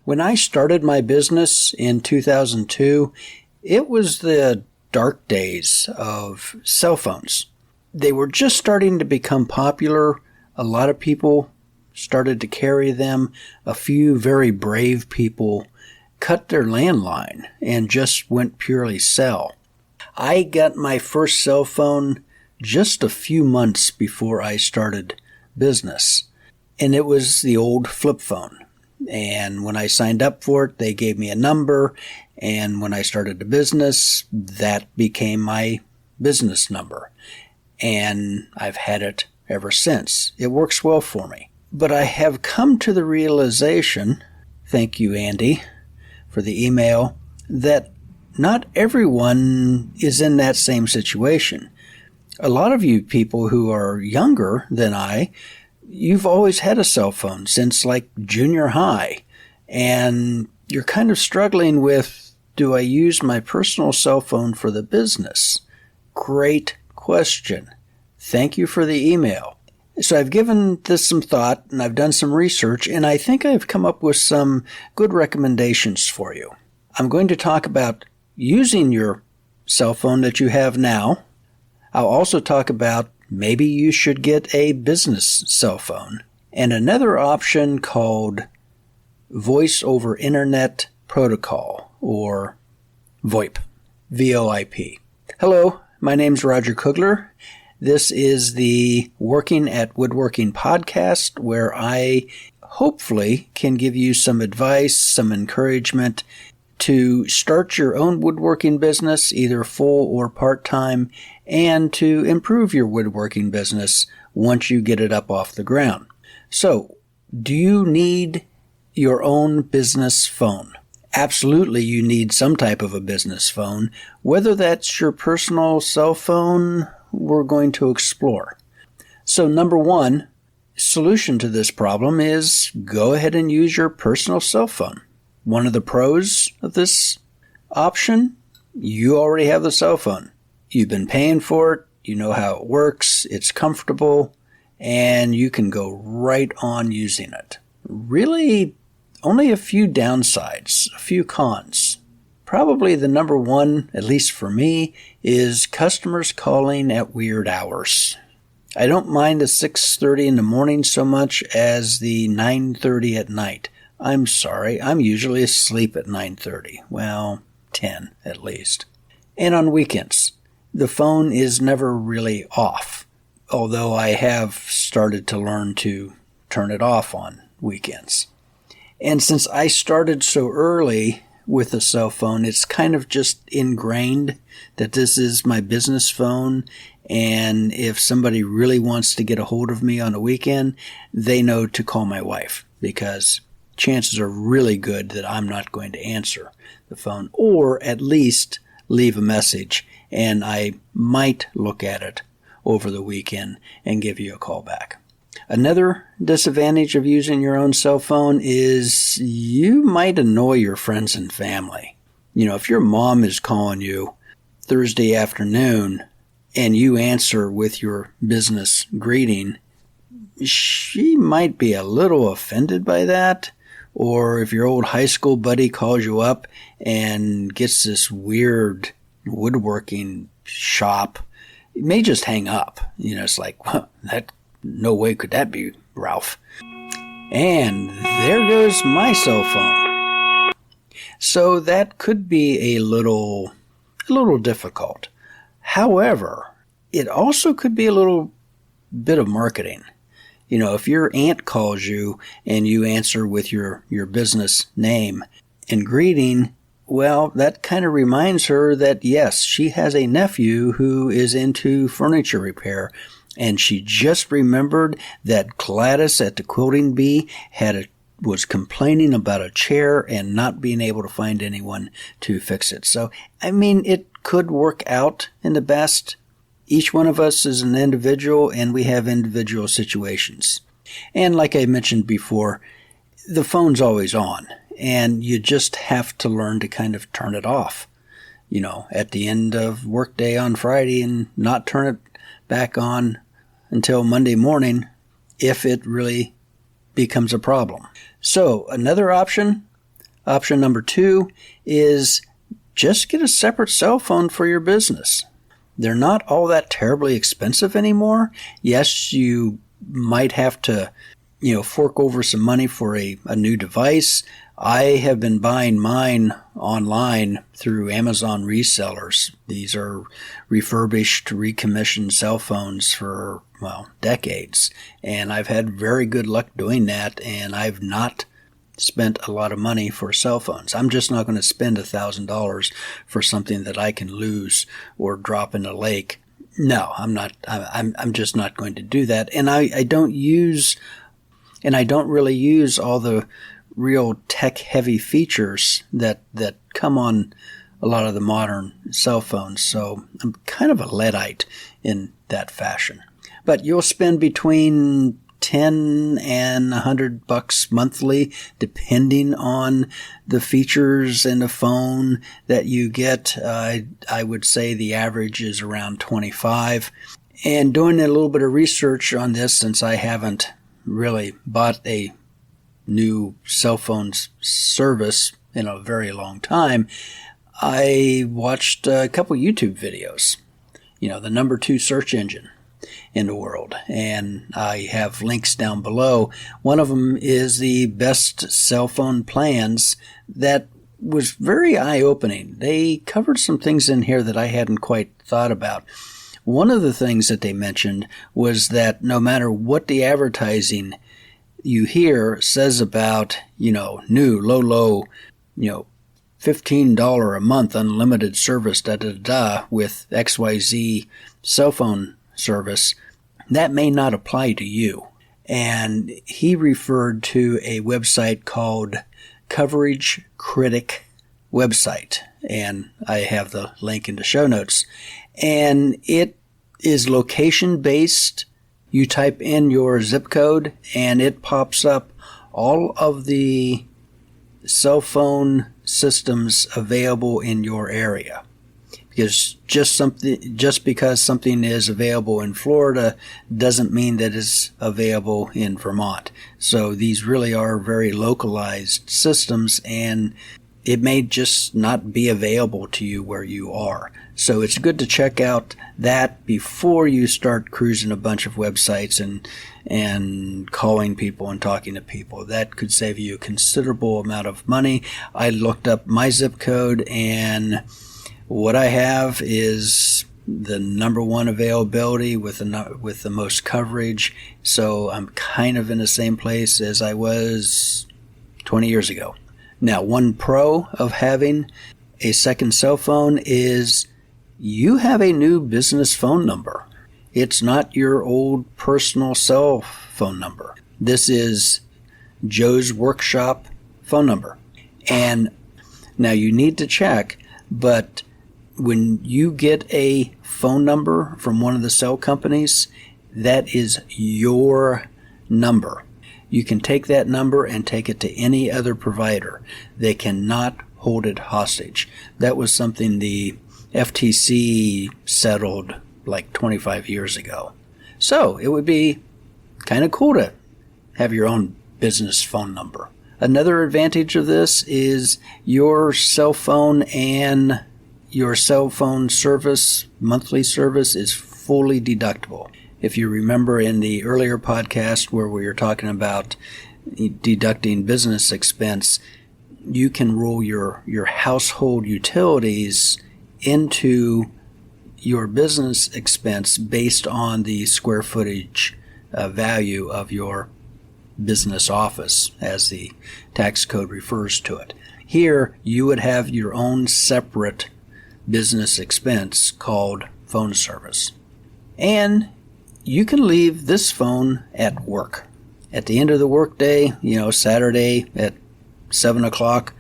When I started my business in 2002, it was the dark days of cell phones. They were just starting to become popular. A lot of people started to carry them. A few very brave people cut their landline and just went purely cell. I got my first cell phone just a few months before I started business, and it was the old flip phone. And when I signed up for it, they gave me a number, and when I started the business, that became my business number. And I've had it ever since. It works well for me. But I have come to the realization, thank you, Andy, for the email, that not everyone is in that same situation. A lot of you people who are younger than I, you've always had a cell phone since like junior high, and you're kind of struggling with, do I use my personal cell phone for the business? Great question. Thank you for the email. So I've given this some thought, and I've done some research, and I think I've come up with some good recommendations for you. I'm going to talk about using your cell phone that you have now. I'll also talk about maybe you should get a business cell phone, and another option called Voice over Internet Protocol, or VoIP, VoIP. Hello, my name's Roger Kugler. This is the Working at Woodworking Podcast, where I hopefully can give you some advice, some encouragement to start your own woodworking business, either full or part-time, and to improve your woodworking business once you get it up off the ground. So, do you need your own business phone? Absolutely, you need some type of a business phone. Whether that's your personal cell phone, we're going to explore. So, number one solution to this problem is go ahead and use your personal cell phone. One of the pros of this option, you already have the cell phone. You've been paying for it, you know how it works, it's comfortable, and you can go right on using it. Really, only a few downsides, a few cons. Probably the number one, at least for me, is customers calling at weird hours. I don't mind the 6:30 in the morning so much as the 9:30 at night. I'm sorry, I'm usually asleep at 9:30. Well, 10 at least. And on weekends, the phone is never really off, although I have started to learn to turn it off on weekends. And since I started so early with a cell phone, it's kind of just ingrained that this is my business phone, and if somebody really wants to get a hold of me on a weekend, they know to call my wife, because chances are really good that I'm not going to answer the phone, or at least leave a message, and I might look at it over the weekend and give you a call back. Another disadvantage of using your own cell phone is you might annoy your friends and family. You know, if your mom is calling you Thursday afternoon and you answer with your business greeting, she might be a little offended by that. Or if your old high school buddy calls you up and gets this weird woodworking shop, you may just hang up. You know, it's like, well, no way could that be Ralph. And there goes my cell phone. So that could be a little difficult. However, it also could be a little bit of marketing. You know, if your aunt calls you and you answer with your business name and greeting, well, that kind of reminds her that, yes, she has a nephew who is into furniture repair, and she just remembered that Gladys at the Quilting Bee was complaining about a chair and not being able to find anyone to fix it. So, I mean, it could work out in the best. Each one of us is an individual, and we have individual situations. And like I mentioned before, the phone's always on, and you just have to learn to kind of turn it off, you know, at the end of workday on Friday, and not turn it back on until Monday morning if it really becomes a problem. So another option, Option number 2 is just get a separate cell phone for your business. They're not all that terribly expensive anymore. Yes, you might have to, fork over some money for a new device. I have been buying mine online through Amazon resellers. These are refurbished, recommissioned cell phones for, decades. And I've had very good luck doing that, and I've not spent a lot of money for cell phones. I'm just not going to spend $1,000 for something that I can lose or drop in a lake. No, I'm not. I'm just not going to do that. And I don't really use all the real tech-heavy features that come on a lot of the modern cell phones. So I'm kind of a Luddite in that fashion. But you'll spend between $10 and $100 monthly, depending on the features in the phone that you get. I would say the average is around $25. And doing a little bit of research on this, since I haven't really bought a new cell phone service in a very long time, I watched a couple YouTube videos. The number 2 search engine in the world, and I have links down below. One of them is the best cell phone plans. That was very eye-opening. They covered some things in here that I hadn't quite thought about. One of the things that they mentioned was that no matter what the advertising you hear says about, new, low, $15 a month unlimited service, with XYZ cell phone service, that may not apply to you. And he referred to a website called Coverage Critic website, and I have the link in the show notes. And it is location based. You type in your zip code and it pops up all of the cell phone systems available in your area. Because just because something is available in Florida doesn't mean that it's available in Vermont. So these really are very localized systems, and it may just not be available to you where you are. So it's good to check out that before you start cruising a bunch of websites and calling people and talking to people. That could save you a considerable amount of money. I looked up my zip code, and what I have is the number 1 availability with the most coverage. So I'm kind of in the same place as I was 20 years ago. Now, one pro of having a second cell phone is you have a new business phone number. It's not your old personal cell phone number. This is Joe's workshop phone number. And now you need to check, but when you get a phone number from one of the cell companies, that is your number. You can take that number and take it to any other provider. They cannot hold it hostage. That was something the FTC settled like 25 years ago. So it would be kind of cool to have your own business phone number. Another advantage of this is your cell phone and your cell phone service, monthly service, is fully deductible. If you remember in the earlier podcast where we were talking about deducting business expense, you can roll your household utilities into your business expense based on the square footage value of your business office, as the tax code refers to it. Here, you would have your own separate business expense called phone service. And you can leave this phone at work. At the end of the workday, Saturday at 7 o'clock,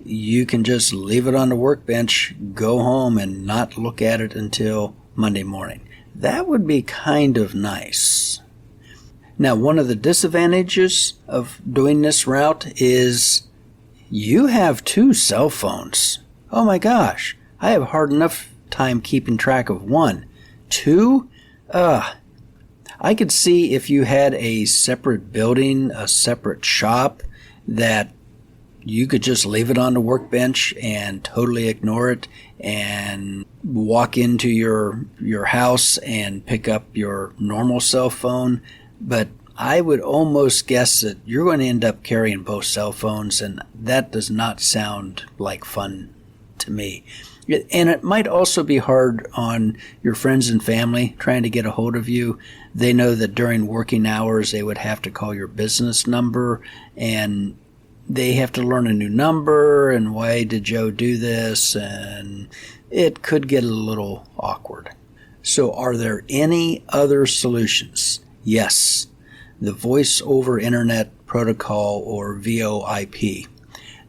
you can just leave it on the workbench, go home, and not look at it until Monday morning. That would be kind of nice. Now, one of the disadvantages of doing this route is you have 2 cell phones. Oh my gosh, I have hard enough time keeping track of 1. 2? I could see if you had a separate building, a separate shop, that You could just leave it on the workbench and totally ignore it and walk into your house and pick up your normal cell phone. But I would almost guess that you're going to end up carrying both cell phones, and that does not sound like fun to me. And it might also be hard on your friends and family trying to get a hold of you. They know that during working hours they would have to call your business number, and they have to learn a new number, and why did Joe do this? And it could get a little awkward. So are there any other solutions? Yes, the Voice over Internet Protocol, or VoIP,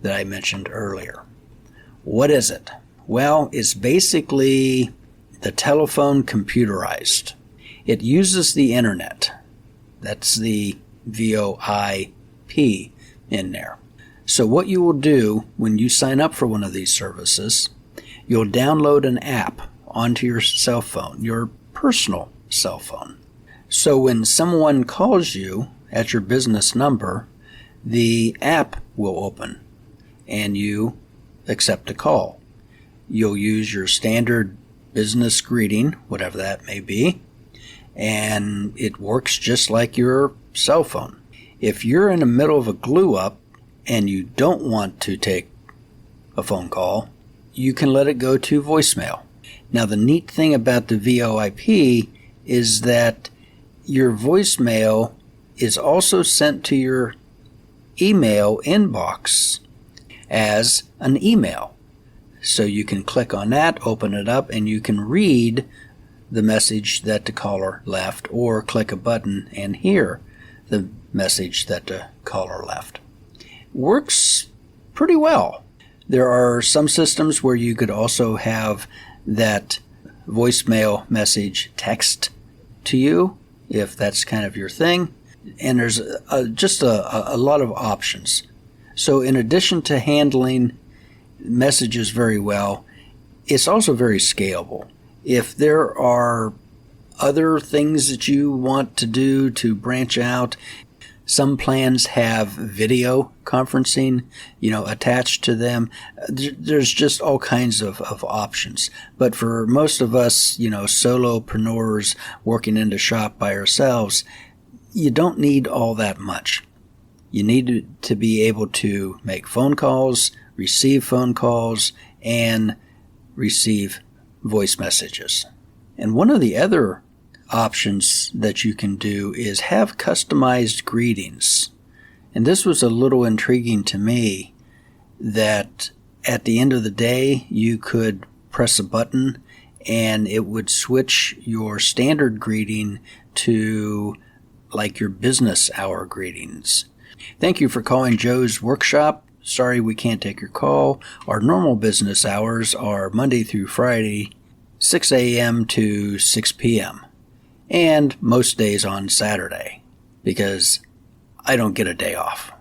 that I mentioned earlier. What is it? Well, it's basically the telephone computerized. It uses the internet. That's the VoIP in there. So what you will do when you sign up for one of these services, you'll download an app onto your cell phone, your personal cell phone. So when someone calls you at your business number, the app will open and you accept a call. You'll use your standard business greeting, whatever that may be, and it works just like your cell phone. If you're in the middle of a glue up and you don't want to take a phone call, you can let it go to voicemail. Now, the neat thing about the VoIP is that your voicemail is also sent to your email inbox as an email. So you can click on that, open it up, and you can read the message that the caller left, or click a button and hear the message that the caller left. Works pretty well. There are some systems where you could also have that voicemail message text to you, if that's kind of your thing. And there's just a lot of options. So in addition to handling messages very well, it's also very scalable. If there are other things that you want to do to branch out, some plans have video conferencing, attached to them. There's just all kinds of options. But for most of us, solopreneurs working in the shop by ourselves, you don't need all that much. You need to be able to make phone calls, receive phone calls, and receive voice messages. And one of the other options that you can do is have customized greetings. And this was a little intriguing to me, that at the end of the day, you could press a button and it would switch your standard greeting to like your business hour greetings. Thank you for calling Joe's Workshop. Sorry we can't take your call. Our normal business hours are Monday through Friday, 6 a.m. to 6 p.m. and most days on Saturday, because I don't get a day off,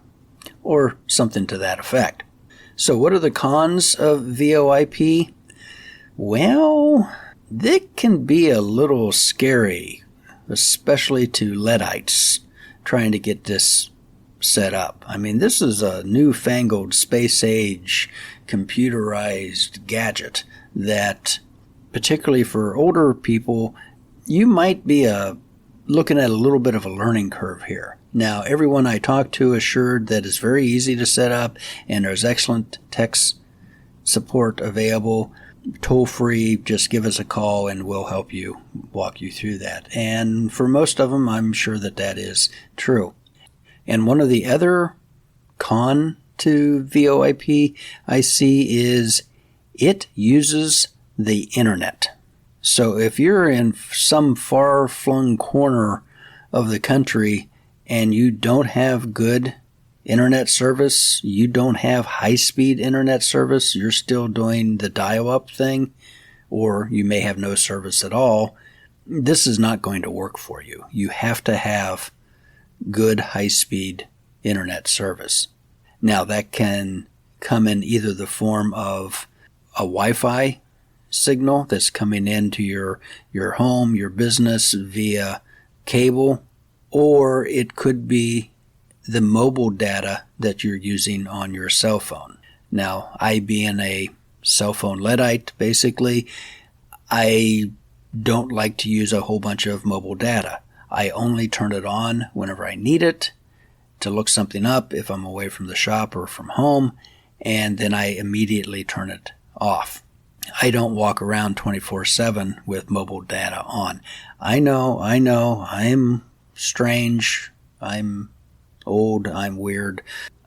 or something to that effect. So what are the cons of VoIP? Well, they can be a little scary, especially to Luddites trying to get this set up. I mean, this is a newfangled space age computerized gadget that, particularly for older people, you might be looking at a little bit of a learning curve here. Now, everyone I talk to assured that it's very easy to set up, and there's excellent tech support available. Toll free, just give us a call and we'll help you, walk you through that. And for most of them, I'm sure that is true. And one of the other con to VoIP I see is it uses the internet. So if you're in some far-flung corner of the country and you don't have good internet service, you don't have high-speed internet service, you're still doing the dial-up thing, or you may have no service at all, this is not going to work for you. You have to have good high-speed internet service. Now, that can come in either the form of a Wi-Fi signal that's coming into your home, your business via cable, or it could be the mobile data that you're using on your cell phone. Now, I being a cell phone Luddite, basically, I don't like to use a whole bunch of mobile data. I only turn it on whenever I need it to look something up if I'm away from the shop or from home, and then I immediately turn it off. I don't walk around 24/7 with mobile data on. I know, I'm strange, I'm old, I'm weird.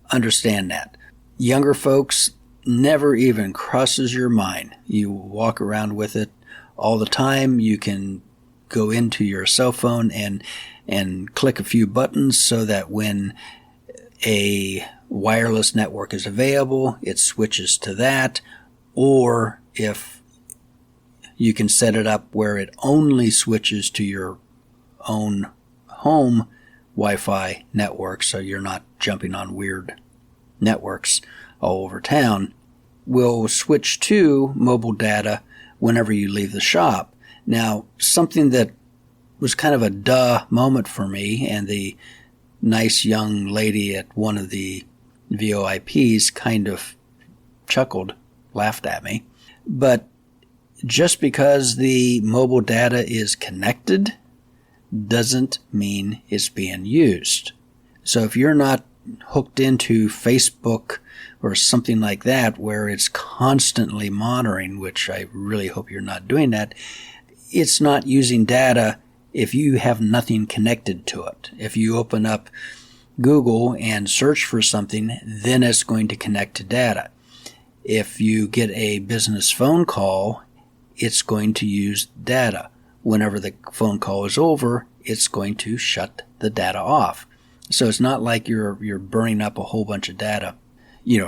Understand that. Younger folks, never even crosses your mind. You walk around with it all the time. You can go into your cell phone and click a few buttons so that when a wireless network is available, it switches to that. Or if you can set it up where it only switches to your own home Wi-Fi network, so you're not jumping on weird networks all over town, will switch to mobile data whenever you leave the shop. Now, something that was kind of a duh moment for me, and the nice young lady at one of the VoIPs kind of chuckled, laughed at me. But just because the mobile data is connected doesn't mean it's being used. So if you're not hooked into Facebook or something like that where it's constantly monitoring, which I really hope you're not doing that, it's not using data if you have nothing connected to it. If you open up Google and search for something, then it's going to connect to data. If you get a business phone call, it's going to use data. Whenever the phone call is over, it's going to shut the data off. So it's not like you're burning up a whole bunch of data,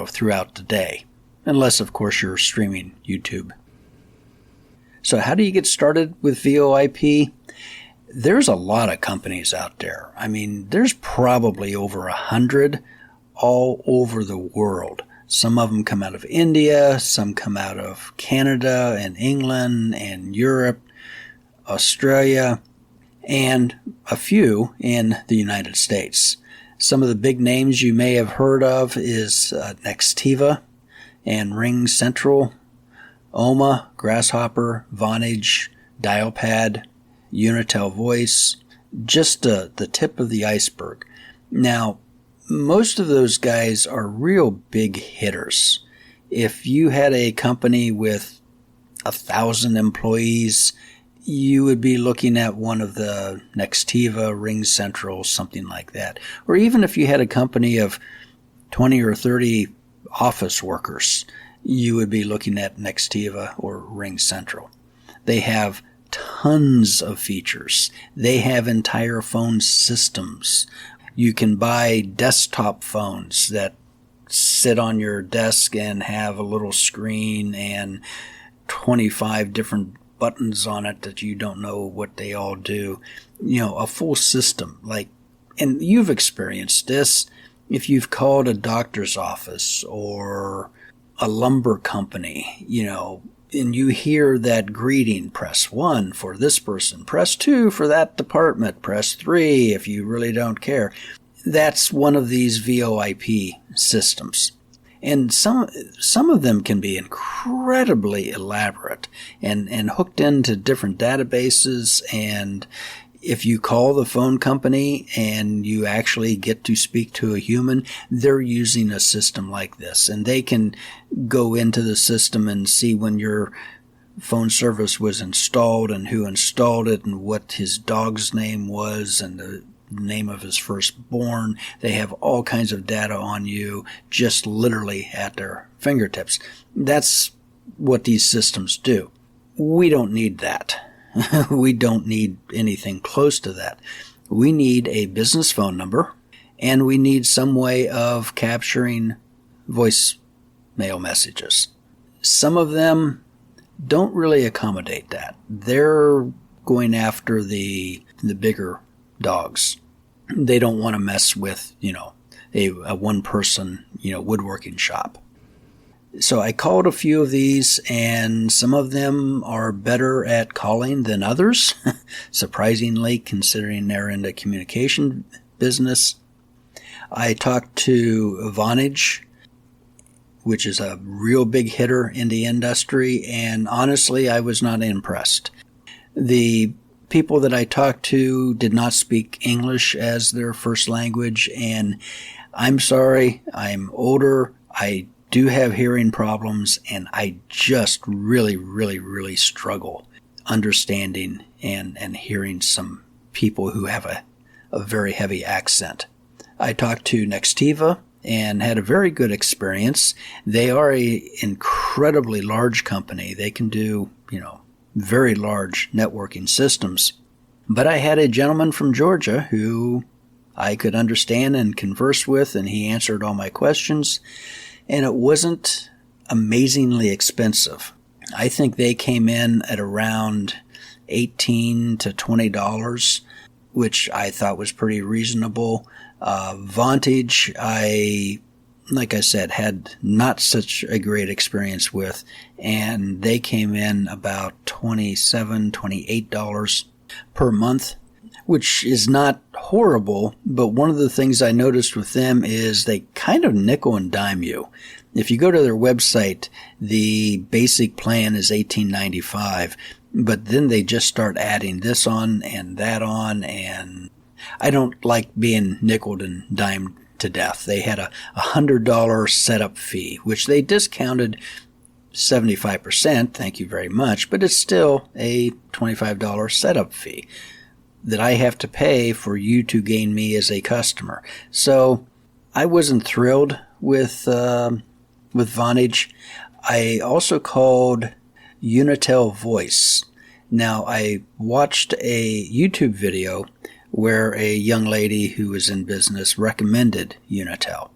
throughout the day. Unless, of course, you're streaming YouTube. So how do you get started with VoIP? There's a lot of companies out there. I mean, there's probably over 100 all over the world. Some of them come out of India, some come out of Canada and England and Europe, Australia, and a few in the United States. Some of the big names you may have heard of is Nextiva and Ring Central, Oma, Grasshopper, Vonage, Dialpad, Unitel Voice, just the tip of the iceberg. Now, most of those guys are real big hitters. If you had a company with 1,000 employees, you would be looking at one of the Nextiva, Ring Central, something like that. Or even if you had a company of 20 or 30 office workers, you would be looking at Nextiva or Ring Central. They have tons of features. They have entire phone systems. You can buy desktop phones that sit on your desk and have a little screen and 25 different buttons on it that you don't know what they all do. A full system. And you've experienced this if you've called a doctor's office or a lumber company, and you hear that greeting, press 1 for this person, press 2 for that department, press 3 if you really don't care. That's one of these VoIP systems. And some of them can be incredibly elaborate and hooked into different databases. And if you call the phone company and you actually get to speak to a human, they're using a system like this. And they can go into the system and see when your phone service was installed and who installed it and what his dog's name was and the name of his firstborn. They have all kinds of data on you just literally at their fingertips. That's what these systems do. We don't need that. We don't need anything close to that. We need a business phone number, and we need some way of capturing voicemail messages. Some of them don't really accommodate that. They're going after the bigger dogs. They don't want to mess with, a one-person, woodworking shop. So I called a few of these, and some of them are better at calling than others, surprisingly, considering they're in the communication business. I talked to Vonage, which is a real big hitter in the industry, and honestly, I was not impressed. The people that I talked to did not speak English as their first language, and I'm sorry, I'm older, I do have hearing problems, and I just really struggle understanding and hearing some people who have a very heavy accent. I talked to Nextiva and had a very good experience. They are an incredibly large company. They can do, very large networking systems. But I had a gentleman from Georgia who I could understand and converse with, and he answered all my questions. And it wasn't amazingly expensive. I think they came in at around $18 to $20, which I thought was pretty reasonable. Vontage, like I said, had not such a great experience with, and they came in about $27, $28 per month, which is not horrible, but one of the things I noticed with them is they kind of nickel and dime you. If you go to their website, the basic plan is $18.95, but then they just start adding this on and that on, and I don't like being nickeled and dimed to death. They had a $100 setup fee, which they discounted 75%, thank you very much, but it's still a $25 setup fee that I have to pay for you to gain me as a customer. So I wasn't thrilled with Vonage. I also called Unitel Voice. Now, I watched a YouTube video where a young lady who was in business recommended Unitel.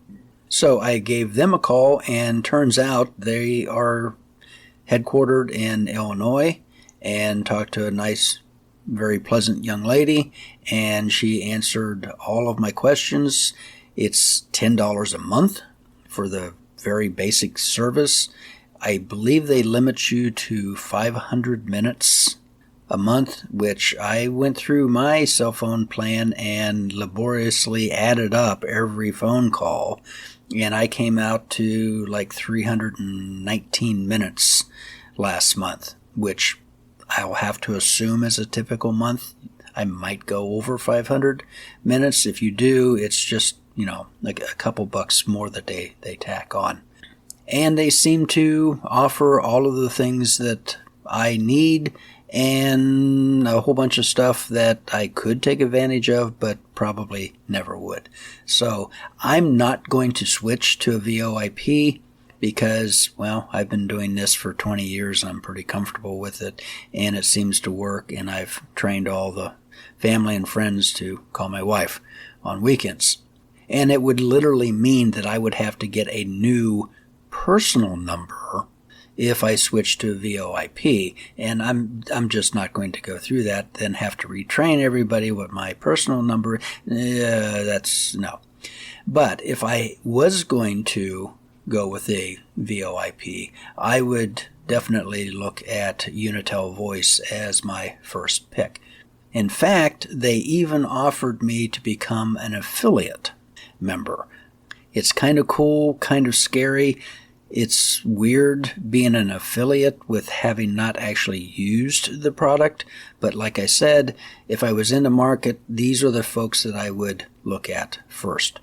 So I gave them a call, and turns out they are headquartered in Illinois, and talked to a nice, very pleasant young lady, and she answered all of my questions. It's $10 a month for the very basic service. I believe they limit you to 500 minutes a month, which I went through my cell phone plan and laboriously added up every phone call, and I came out to like 319 minutes last month, which I'll have to assume is a typical month. I might go over 500 minutes. If you do, it's just, like a couple bucks more that they tack on. And they seem to offer all of the things that I need and a whole bunch of stuff that I could take advantage of, but probably never would. So I'm not going to switch to a VoIP because, well, I've been doing this for 20 years and I'm pretty comfortable with it, and it seems to work, and I've trained all the family and friends to call my wife on weekends. And it would literally mean that I would have to get a new personal number if I switch to VoIP, and I'm just not going to go through that, then have to retrain everybody what my personal number, that's no. But if I was going to go with a VoIP, I would definitely look at Unitel Voice as my first pick. In fact, they even offered me to become an affiliate member. It's kind of cool, kind of scary. It's weird being an affiliate with having not actually used the product, but like I said, if I was in the market, these are the folks that I would look at first.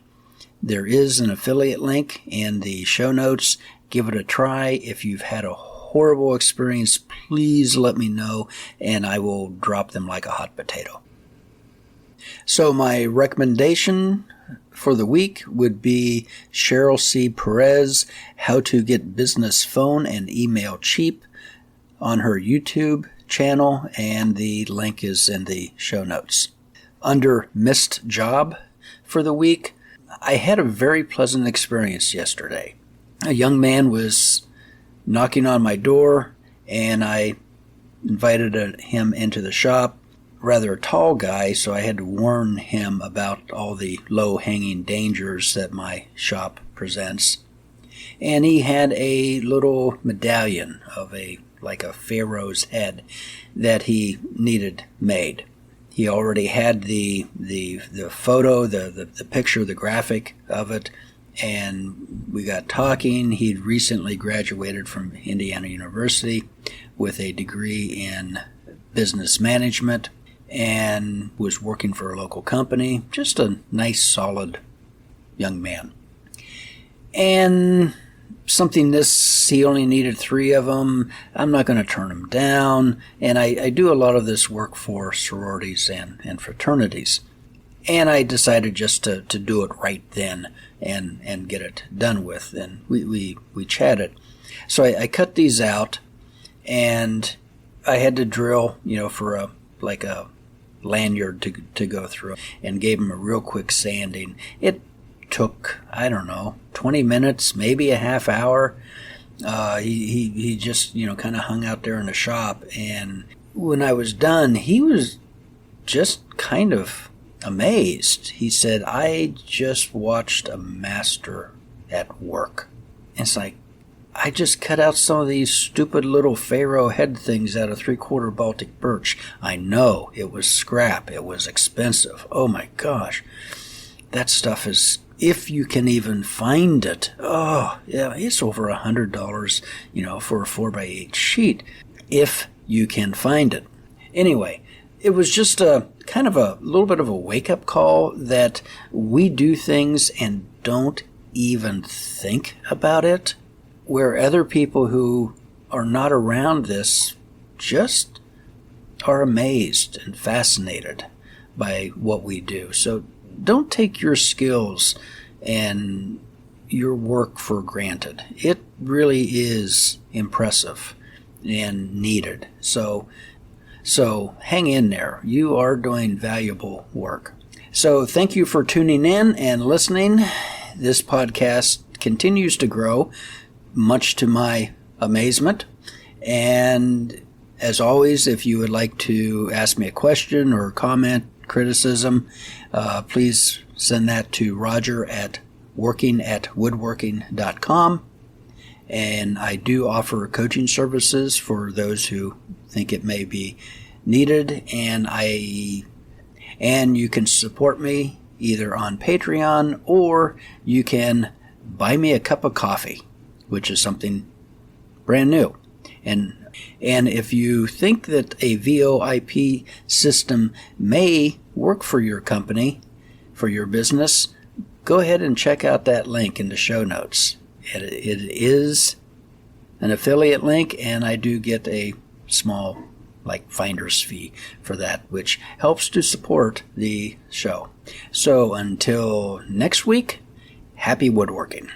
There is an affiliate link in the show notes. Give it a try. If you've had a horrible experience, please let me know, and I will drop them like a hot potato. So my recommendation for the week would be Cheryl C. Perez, How to Get Business Phone and Email Cheap, on her YouTube channel, and the link is in the show notes. Under Missed Job for the week, I had a very pleasant experience yesterday. A young man was knocking on my door, and I invited him into the shop. Rather a tall guy, so I had to warn him about all the low-hanging dangers that my shop presents. And he had a little medallion of like a pharaoh's head that he needed made. He already had the photo, the picture, the graphic of it, and we got talking. He'd recently graduated from Indiana University with a degree in business management and was working for a local company. Just a nice, solid young man. And he only needed 3 of them. I'm not going to turn him down. And I do a lot of this work for sororities and fraternities. And I decided just to do it right then and get it done with. And we chatted. So I cut these out, and I had to drill, for a lanyard to go through, and gave him a real quick sanding. It took, 20 minutes, maybe a half hour. He just, kind of hung out there in the shop. And when I was done, he was just kind of amazed. He said, "I just watched a master at work." And it's like, I just cut out some of these stupid little Pharaoh head things out of 3/4 Baltic birch. I know, it was scrap. It was expensive. Oh my gosh. That stuff is, if you can even find it, oh yeah, it's over $100, for a 4x8 sheet, if you can find it. Anyway, it was just a kind of a little bit of a wake-up call that we do things and don't even think about it, where other people who are not around this just are amazed and fascinated by what we do. So don't take your skills and your work for granted. It really is impressive and needed. So hang in there. You are doing valuable work. So thank you for tuning in and listening. This podcast continues to grow, much to my amazement. And as always, if you would like to ask me a question or comment, criticism, please send that to Roger at woodworking.com. And I do offer coaching services for those who think it may be needed. And you can support me either on Patreon, or you can buy me a cup of coffee, which is something brand new. And if you think that a VoIP system may work for your company, for your business, go ahead and check out that link in the show notes. It is an affiliate link, and I do get a small finder's fee for that, which helps to support the show. So until next week, happy woodworking.